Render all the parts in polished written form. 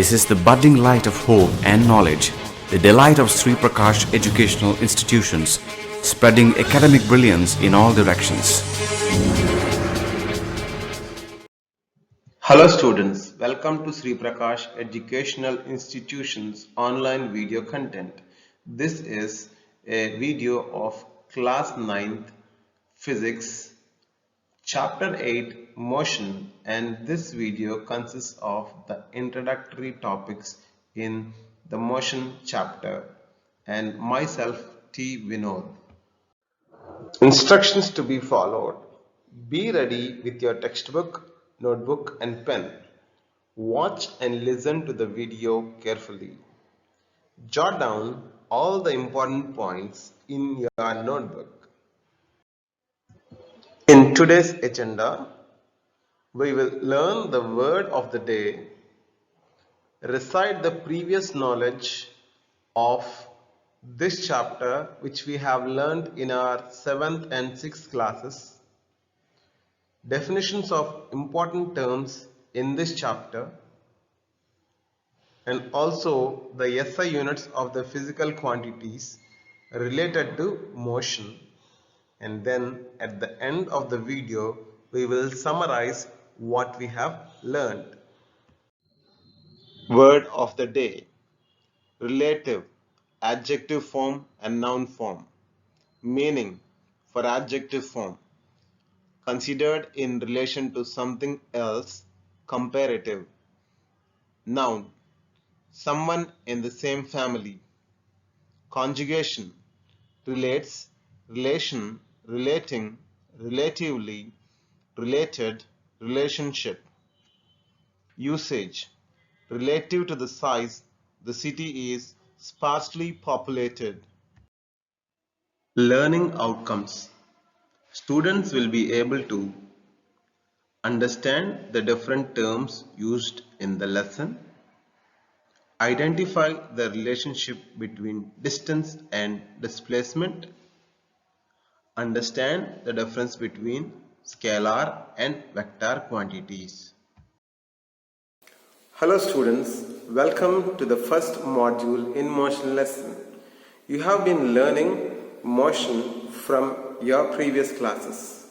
This is the budding light of hope and knowledge, the delight of Sri Prakash Educational Institutions, spreading academic brilliance in all directions. Hello students, welcome to Sri Prakash Educational Institutions online video content. This is a video of class 9th physics chapter 8 motion, and this video consists of the introductory topics in the motion chapter and myself T. Vinod. Instructions to be followed. Be ready with your textbook, notebook and pen. Watch and listen to the video carefully. Jot down all the important points in your notebook. In today's agenda, we will learn the word of the day, recite the previous knowledge of this chapter which we have learned in our 7th and 6th classes, definitions of important terms in this chapter, and also the SI units of the physical quantities related to motion. And then at the end of the video, we will summarize what we have learned. Word of the day: relative, adjective form and noun form. Meaning for adjective form: considered in relation to something else, comparative. Noun: someone in the same family. Conjugation: relates, relation, relating, relatively, related, relationship. Usage: relative to the size, the city is sparsely populated. Learning outcomes: students will be able to understand the different terms used in the lesson, identify the relationship between distance and displacement, understand the difference between scalar and vector quantities. Hello students, welcome to the first module in motion lesson. You have been learning motion from your previous classes.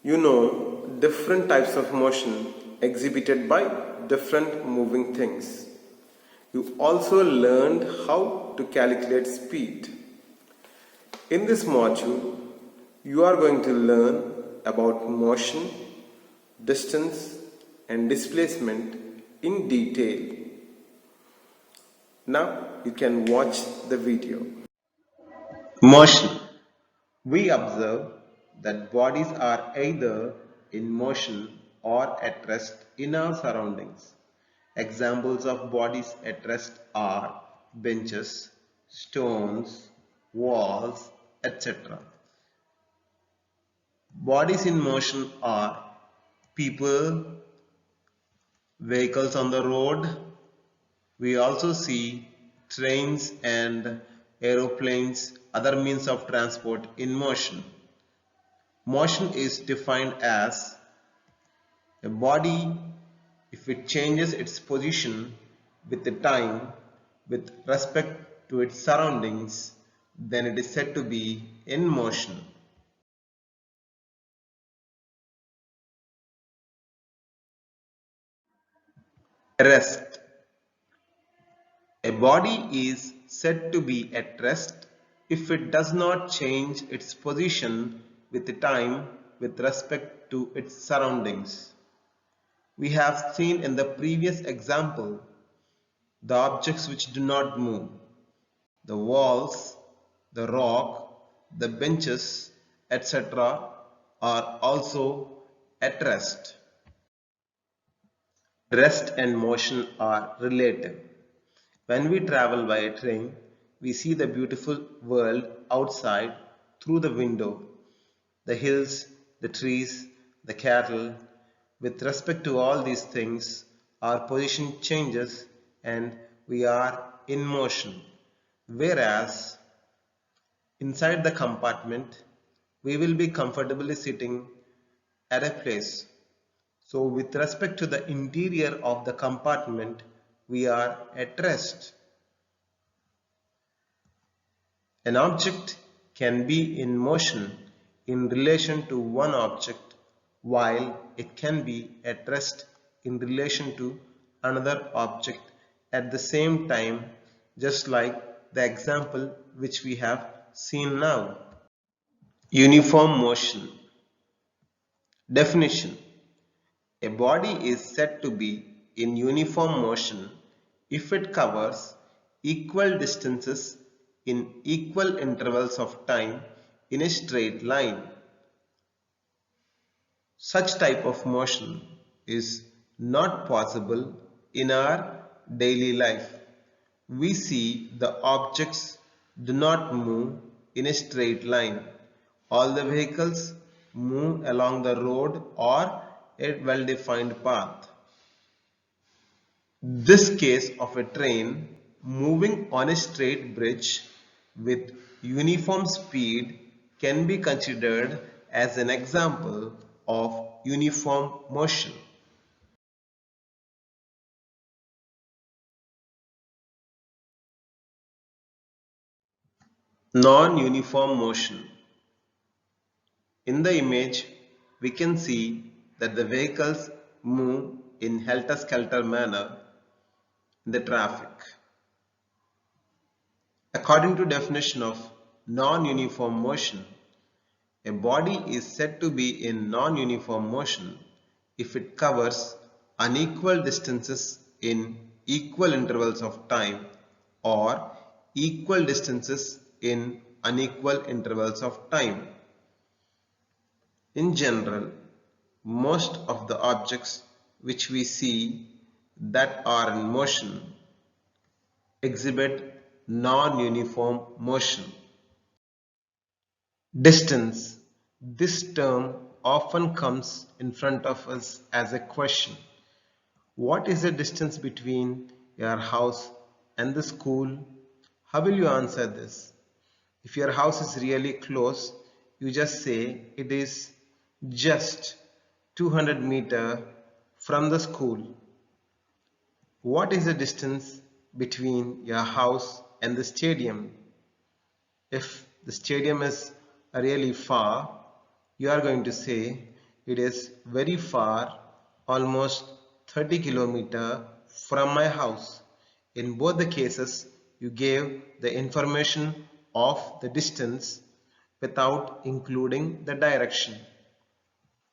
You know different types of motion exhibited by different moving things. You also learned how to calculate speed. In this module, you are going to learn about motion, distance and displacement in detail. Now you can watch the video. Motion. We observe that bodies are either in motion or at rest in our surroundings. Examples of bodies at rest are benches, stones, walls, etc. Bodies in motion are people, vehicles on the road. We also see trains and aeroplanes, other means of transport in motion. Motion is defined as a body if it changes its position with the time with respect to its surroundings, then it is said to be in motion. Rest. A body is said to be at rest if it does not change its position with the time with respect to its surroundings. We have seen in the previous example the objects which do not move, the walls, the rock, the benches, etc. are also at rest. Rest and motion are relative. When we travel by a train, we see the beautiful world outside through the window, the hills, the trees, the cattle. With respect to all these things, our position changes and we are in motion. Whereas inside the compartment, we will be comfortably sitting at a place. So with respect to the interior of the compartment, we are at rest. An object can be in motion in relation to one object while it can be at rest in relation to another object at the same time, just like the example which we have seen now. Uniform motion. Definition. A body is said to be in uniform motion if it covers equal distances in equal intervals of time in a straight line. Such type of motion is not possible in our daily life. We see the objects do not move in a straight line. All the vehicles move along the road or a well-defined path. This case of a train moving on a straight bridge with uniform speed can be considered as an example of uniform motion. Non-uniform motion. In the image, we can see that the vehicles move in helter-skelter manner in the traffic. According to definition of non-uniform motion, a body is said to be in non-uniform motion if it covers unequal distances in equal intervals of time or equal distances in unequal intervals of time. In general, most of the objects which we see that are in motion exhibit non-uniform motion. Distance. This term often comes in front of us as a question. What is the distance between your house and the school? How will you answer this? If your house is really close, you just say it is just 200 meters from the school. What is the distance between your house and the stadium? If the stadium is really far, you are going to say it is very far, almost 30 kilometers from my house. In both the cases, you gave the information of the distance without including the direction.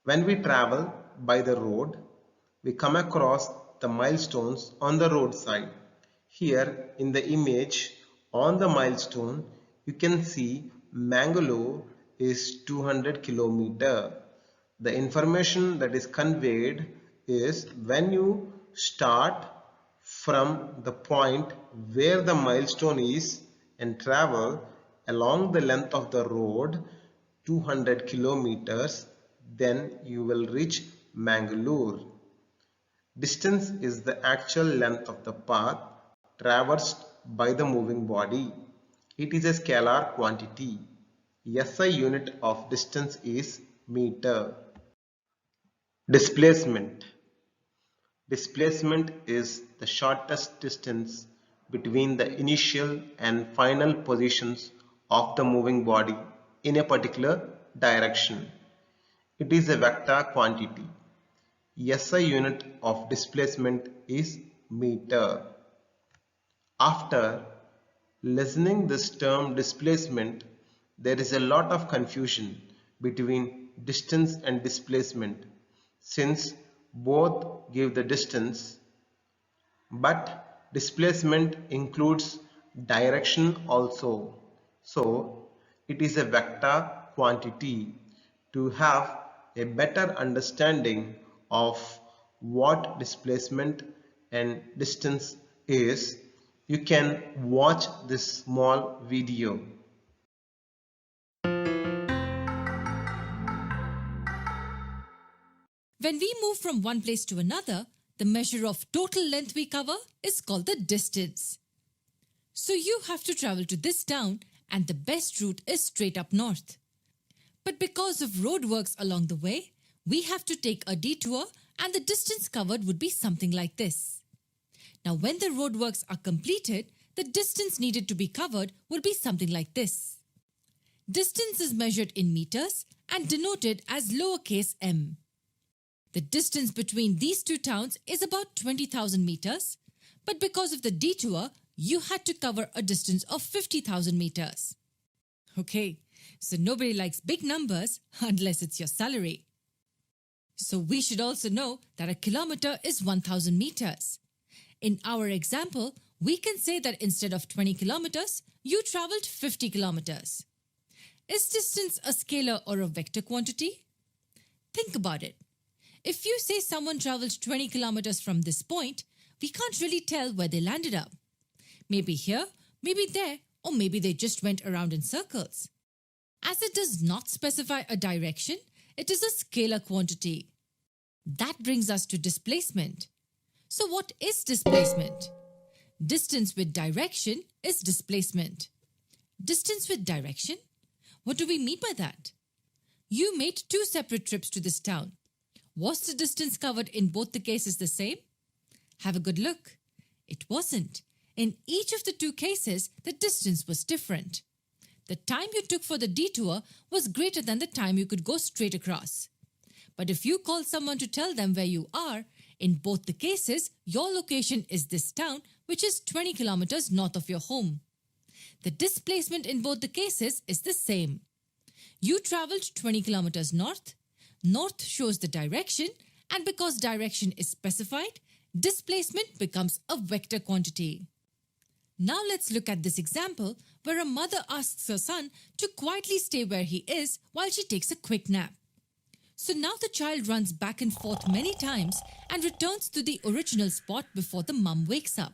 When we travel by the road, we come across the milestones on the roadside. Here in the image on the milestone, you can see Mangalore is 200 kilometers. The information that is conveyed is when you start from the point where the milestone is and travel along the length of the road 200 kilometers, then you will reach Mangalore. Distance is the actual length of the path traversed by the moving body. It is a scalar quantity. SI unit of distance is meter. Displacement. Displacement is the shortest distance between the initial and final positions of the moving body in a particular direction. It is a vector quantity. SI unit of displacement is meter. After listening this term displacement, there is a lot of confusion between distance and displacement since both give the distance, but displacement includes direction also. So it is a vector quantity. To have a better understanding of what displacement and distance is, you can watch this small video. When we move from one place to another, the measure of total length we cover is called the distance. So you have to travel to this town and the best route is straight up north. But because of roadworks along the way, we have to take a detour and the distance covered would be something like this. Now, when the roadworks are completed, the distance needed to be covered will be something like this. Distance is measured in meters and denoted as lowercase m. The distance between these two towns is about 20,000 meters, but because of the detour, you had to cover a distance of 50,000 meters. Okay, so nobody likes big numbers unless it's your salary. So we should also know that a kilometer is 1,000 meters. In our example, we can say that instead of 20 kilometers, you traveled 50 kilometers. Is distance a scalar or a vector quantity? Think about it. If you say someone traveled 20 kilometers from this point, we can't really tell where they landed up. Maybe here, maybe there, or maybe they just went around in circles. As it does not specify a direction, it is a scalar quantity. That brings us to displacement. So what is displacement? Distance with direction is displacement. Distance with direction? What do we mean by that? You made 2 separate trips to this town. Was the distance covered in both the cases the same? Have a good look. It wasn't. In each of the 2 cases, the distance was different. The time you took for the detour was greater than the time you could go straight across. But if you call someone to tell them where you are, in both the cases, your location is this town, which is 20 kilometers north of your home. The displacement in both the cases is the same. You traveled 20 kilometers north. North shows the direction, and because direction is specified, displacement becomes a vector quantity. Now let's look at this example where a mother asks her son to quietly stay where he is while she takes a quick nap. So now the child runs back and forth many times and returns to the original spot before the mum wakes up.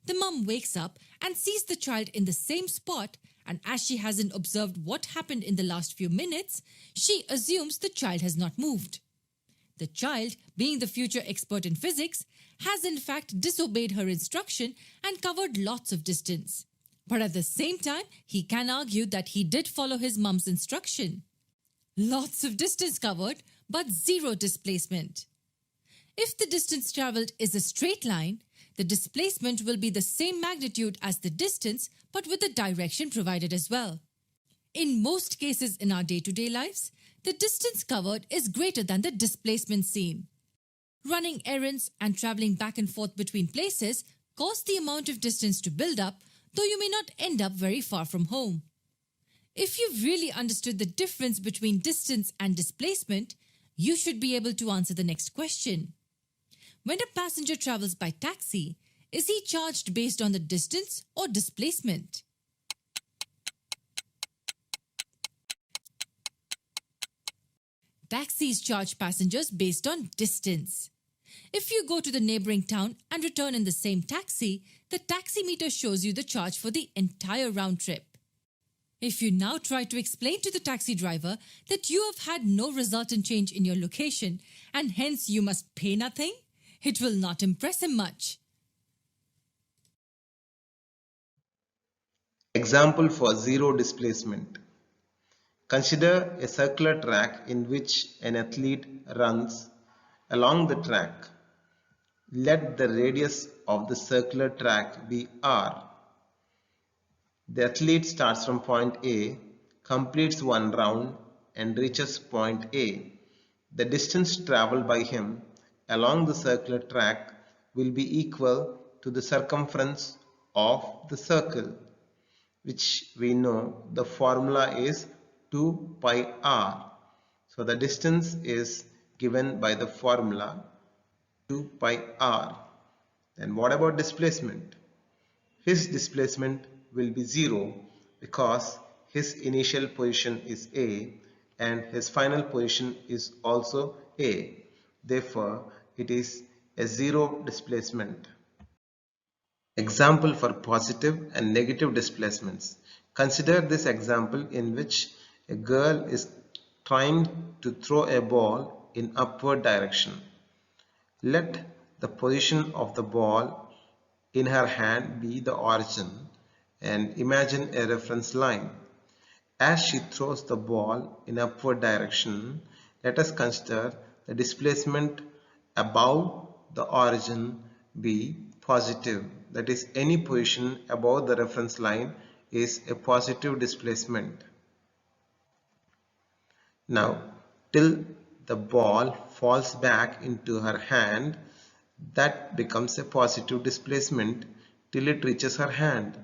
The mum wakes up and sees the child in the same spot, and as she hasn't observed what happened in the last few minutes, she assumes the child has not moved. The child, being the future expert in physics, has in fact disobeyed her instruction and covered lots of distance. But at the same time, he can argue that he did follow his mum's instruction. Lots of distance covered, but zero displacement. If the distance travelled is a straight line, the displacement will be the same magnitude as the distance, but with the direction provided as well. In most cases in our day-to-day lives, the distance covered is greater than the displacement seen. Running errands and travelling back and forth between places cause the amount of distance to build up, though you may not end up very far from home. If you've really understood the difference between distance and displacement, you should be able to answer the next question. When a passenger travels by taxi, is he charged based on the distance or displacement? Taxis charge passengers based on distance. If you go to the neighboring town and return in the same taxi, the taxi meter shows you the charge for the entire round trip. If you now try to explain to the taxi driver that you have had no resultant change in your location and hence you must pay nothing, it will not impress him much. Example for zero displacement. Consider a circular track in which an athlete runs along the track. Let the radius of the circular track be r. The athlete starts from point A, completes one round and reaches point A. The distance travelled by him along the circular track will be equal to the circumference of the circle, which we know the formula is 2 pi r. So the distance is given by the formula 2 pi r. Then what about displacement? His displacement will be 0 because his initial position is A and his final position is also A. Therefore, it is a 0 displacement. Example for positive and negative displacements. Consider this example in which a girl is trying to throw a ball in upward direction. Let the position of the ball in her hand be the origin and imagine a reference line. As she throws the ball in upward direction, let us consider the displacement above the origin be positive. That is, any position above the reference line is a positive displacement. Now, till the ball falls back into her hand, that becomes a positive displacement till it reaches her hand.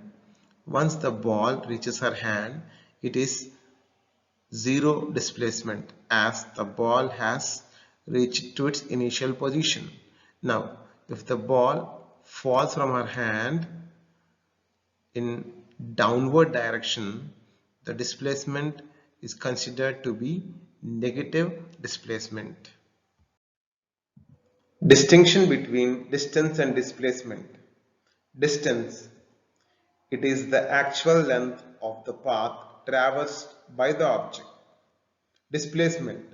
Once the ball reaches her hand, it is zero displacement as the ball has reached to its initial position. Now, if the ball falls from her hand in downward direction, the displacement is considered to be negative displacement. Distinction between distance and displacement. Distance. It is the actual length of the path traversed by the object. Displacement.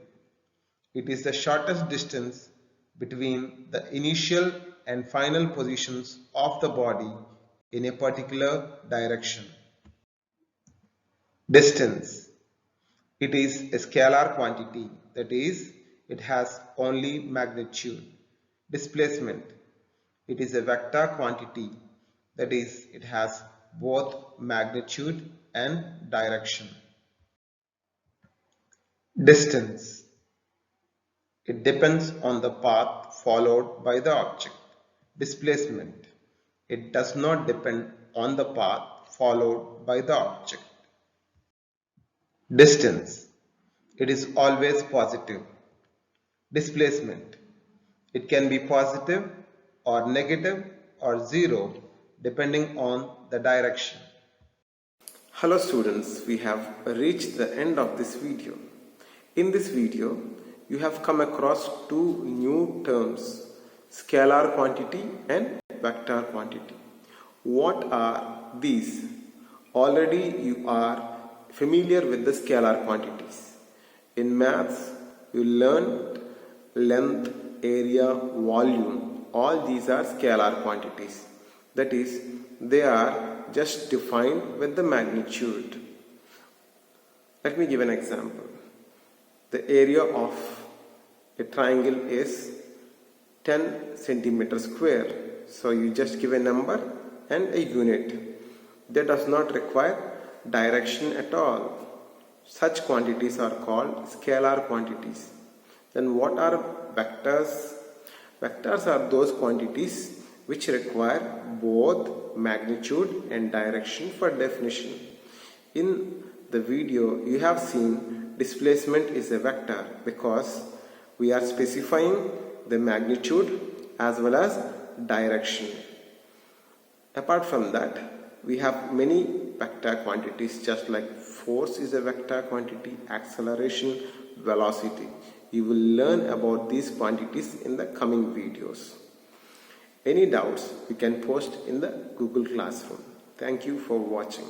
It is the shortest distance between the initial and final positions of the body in a particular direction. Distance. It is a scalar quantity, that is, it has only magnitude. Displacement. It is a vector quantity, that is, it has both magnitude and direction. Distance. It depends on the path followed by the object. Displacement. It does not depend on the path followed by the object. Distance. It is always positive. Displacement. It can be positive or negative or zero depending on the direction. Hello students, we have reached the end of this video. In this video, you have come across two new terms, scalar quantity and vector quantity. What are these? Already you are familiar with the scalar quantities. In maths, you learned length, area, volume. All these are scalar quantities. That is, they are just defined with the magnitude. Let me give an example. The area of a triangle is 10 centimeters square. So you just give a number and a unit. That does not require direction at all. Such quantities are called scalar quantities. Then what are vectors? Vectors are those quantities which require both magnitude and direction for definition. In the video, you have seen displacement is a vector because we are specifying the magnitude as well as direction. Apart from that, we have many vector quantities, just like force is a vector quantity, acceleration, velocity. You will learn about these quantities in the coming videos. Any doubts, you can post in the Google Classroom. Thank you for watching.